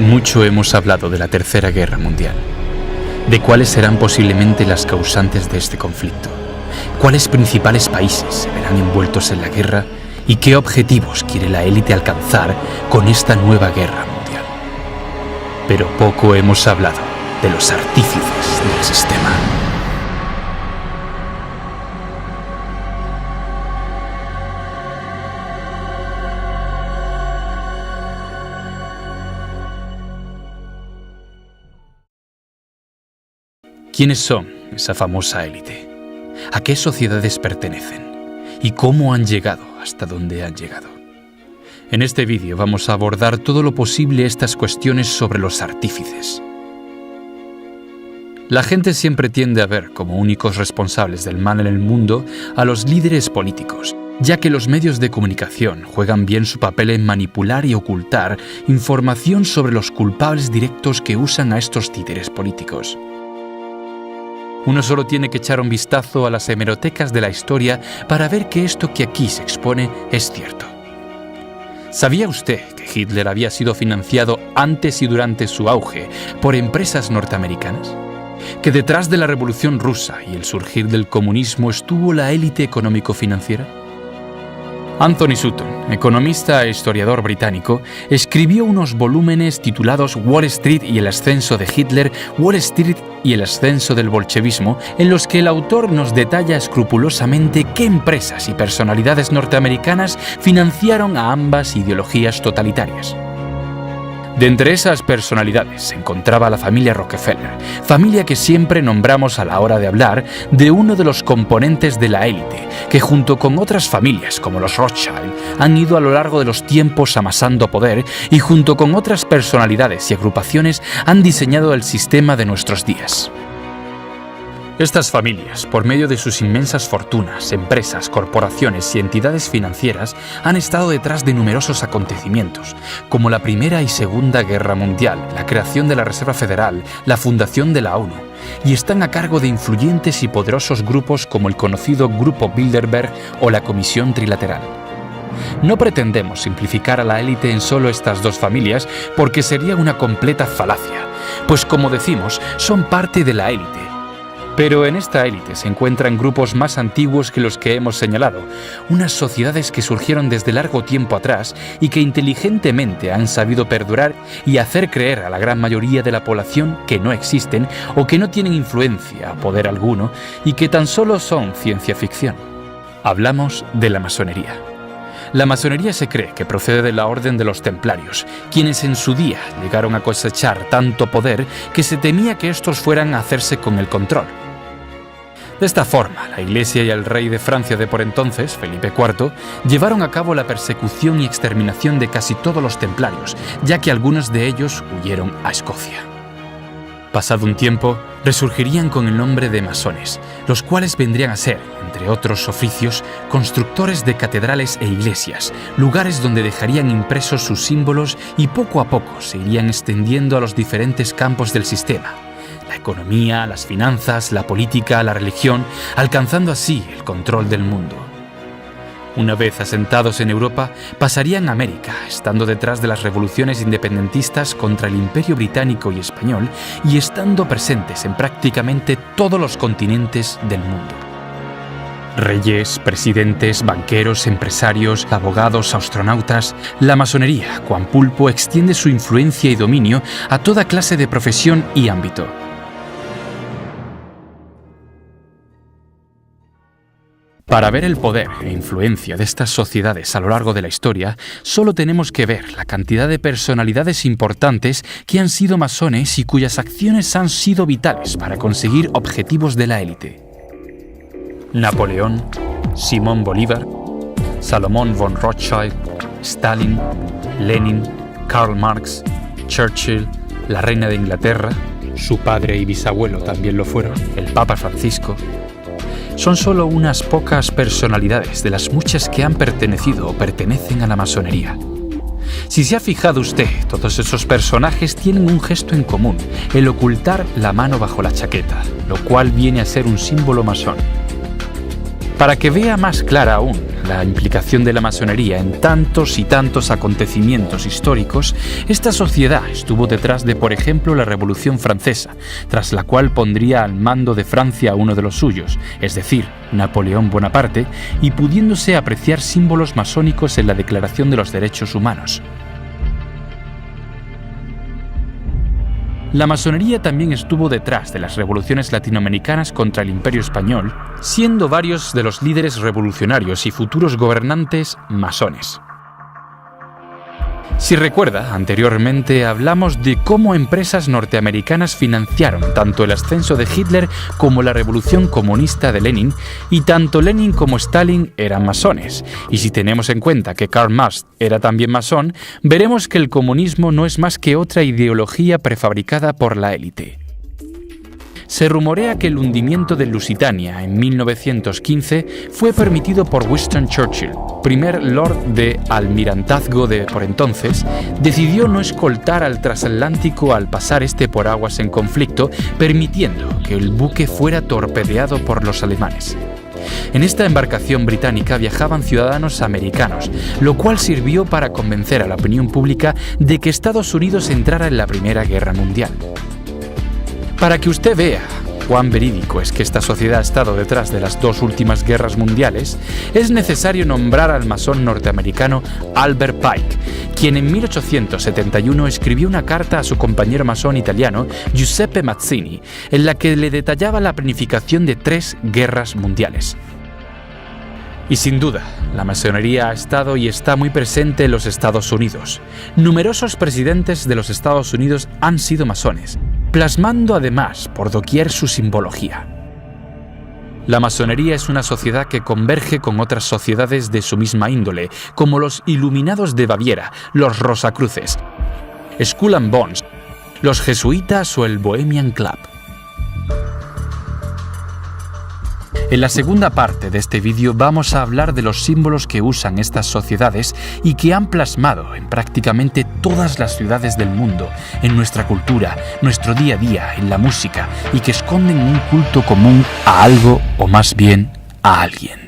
Mucho hemos hablado de la Tercera Guerra Mundial, de cuáles serán posiblemente las causantes de este conflicto, cuáles principales países se verán envueltos en la guerra y qué objetivos quiere la élite alcanzar con esta nueva guerra mundial. Pero poco hemos hablado de los artífices del sistema. ¿Quiénes son esa famosa élite? ¿A qué sociedades pertenecen? ¿Y cómo han llegado hasta donde han llegado? En este vídeo vamos a abordar todo lo posible estas cuestiones sobre los artífices. La gente siempre tiende a ver como únicos responsables del mal en el mundo a los líderes políticos, ya que los medios de comunicación juegan bien su papel en manipular y ocultar información sobre los culpables directos que usan a estos títeres políticos. Uno solo tiene que echar un vistazo a las hemerotecas de la historia para ver que esto que aquí se expone es cierto. ¿Sabía usted que Hitler había sido financiado antes y durante su auge por empresas norteamericanas? ¿Que detrás de la Revolución Rusa y el surgir del comunismo estuvo la élite económico-financiera? Anthony Sutton, economista e historiador británico, escribió unos volúmenes titulados Wall Street y el ascenso de Hitler, Wall Street y el ascenso del bolchevismo, en los que el autor nos detalla escrupulosamente qué empresas y personalidades norteamericanas financiaron a ambas ideologías totalitarias. De entre esas personalidades se encontraba la familia Rockefeller, familia que siempre nombramos a la hora de hablar de uno de los componentes de la élite, que junto con otras familias como los Rothschild han ido a lo largo de los tiempos amasando poder y junto con otras personalidades y agrupaciones han diseñado el sistema de nuestros días. Estas familias, por medio de sus inmensas fortunas, empresas, corporaciones y entidades financieras, han estado detrás de numerosos acontecimientos, como la Primera y Segunda Guerra Mundial, la creación de la Reserva Federal, la fundación de la ONU, y están a cargo de influyentes y poderosos grupos como el conocido Grupo Bilderberg o la Comisión Trilateral. No pretendemos simplificar a la élite en solo estas dos familias porque sería una completa falacia, pues como decimos, son parte de la élite. Pero en esta élite se encuentran grupos más antiguos que los que hemos señalado, unas sociedades que surgieron desde largo tiempo atrás y que inteligentemente han sabido perdurar y hacer creer a la gran mayoría de la población que no existen o que no tienen influencia o poder alguno y que tan solo son ciencia ficción. Hablamos de la masonería. La masonería se cree que procede de la Orden de los Templarios, quienes en su día llegaron a cosechar tanto poder que se temía que estos fueran a hacerse con el control. De esta forma, la Iglesia y el rey de Francia de por entonces, Felipe IV, llevaron a cabo la persecución y exterminación de casi todos los templarios, ya que algunos de ellos huyeron a Escocia. Pasado un tiempo, resurgirían con el nombre de masones, los cuales vendrían a ser, entre otros oficios, constructores de catedrales e iglesias, lugares donde dejarían impresos sus símbolos y poco a poco se irían extendiendo a los diferentes campos del sistema: la economía, las finanzas, la política, la religión, alcanzando así el control del mundo. Una vez asentados en Europa, pasarían a América, estando detrás de las revoluciones independentistas contra el Imperio Británico y Español y estando presentes en prácticamente todos los continentes del mundo. Reyes, presidentes, banqueros, empresarios, abogados, astronautas, la masonería, cuan pulpo, extiende su influencia y dominio a toda clase de profesión y ámbito. Para ver el poder e influencia de estas sociedades a lo largo de la historia, solo tenemos que ver la cantidad de personalidades importantes que han sido masones y cuyas acciones han sido vitales para conseguir objetivos de la élite. Napoleón, Simón Bolívar, Salomón von Rothschild, Stalin, Lenin, Karl Marx, Churchill, la reina de Inglaterra, su padre y bisabuelo también lo fueron, el Papa Francisco. Son solo unas pocas personalidades de las muchas que han pertenecido o pertenecen a la masonería. Si se ha fijado usted, todos esos personajes tienen un gesto en común, el ocultar la mano bajo la chaqueta, lo cual viene a ser un símbolo masón. Para que vea más clara aún la implicación de la masonería en tantos y tantos acontecimientos históricos, esta sociedad estuvo detrás de, por ejemplo, la Revolución Francesa, tras la cual pondría al mando de Francia a uno de los suyos, es decir, Napoleón Bonaparte, y pudiéndose apreciar símbolos masónicos en la Declaración de los Derechos Humanos. La masonería también estuvo detrás de las revoluciones latinoamericanas contra el Imperio Español, siendo varios de los líderes revolucionarios y futuros gobernantes masones. Si recuerda, anteriormente hablamos de cómo empresas norteamericanas financiaron tanto el ascenso de Hitler como la revolución comunista de Lenin, y tanto Lenin como Stalin eran masones. Y si tenemos en cuenta que Karl Marx era también masón, veremos que el comunismo no es más que otra ideología prefabricada por la élite. Se rumorea que el hundimiento de Lusitania en 1915 fue permitido por Winston Churchill, primer Lord de Almirantazgo de por entonces. Decidió no escoltar al transatlántico al pasar este por aguas en conflicto, permitiendo que el buque fuera torpedeado por los alemanes. En esta embarcación británica viajaban ciudadanos americanos, lo cual sirvió para convencer a la opinión pública de que Estados Unidos entrara en la Primera Guerra Mundial. Para que usted vea cuán verídico es que esta sociedad ha estado detrás de las dos últimas guerras mundiales, es necesario nombrar al masón norteamericano Albert Pike, quien en 1871 escribió una carta a su compañero masón italiano Giuseppe Mazzini, en la que le detallaba la planificación de 3 guerras mundiales. Y sin duda, la masonería ha estado y está muy presente en los Estados Unidos. Numerosos presidentes de los Estados Unidos han sido masones, plasmando además por doquier su simbología. La masonería es una sociedad que converge con otras sociedades de su misma índole, como los Iluminados de Baviera, los Rosacruces, Skull and Bones, los Jesuitas o el Bohemian Club. En la segunda parte de este vídeo vamos a hablar de los símbolos que usan estas sociedades y que han plasmado en prácticamente todas las ciudades del mundo, en nuestra cultura, nuestro día a día, en la música, y que esconden un culto común a algo o más bien a alguien.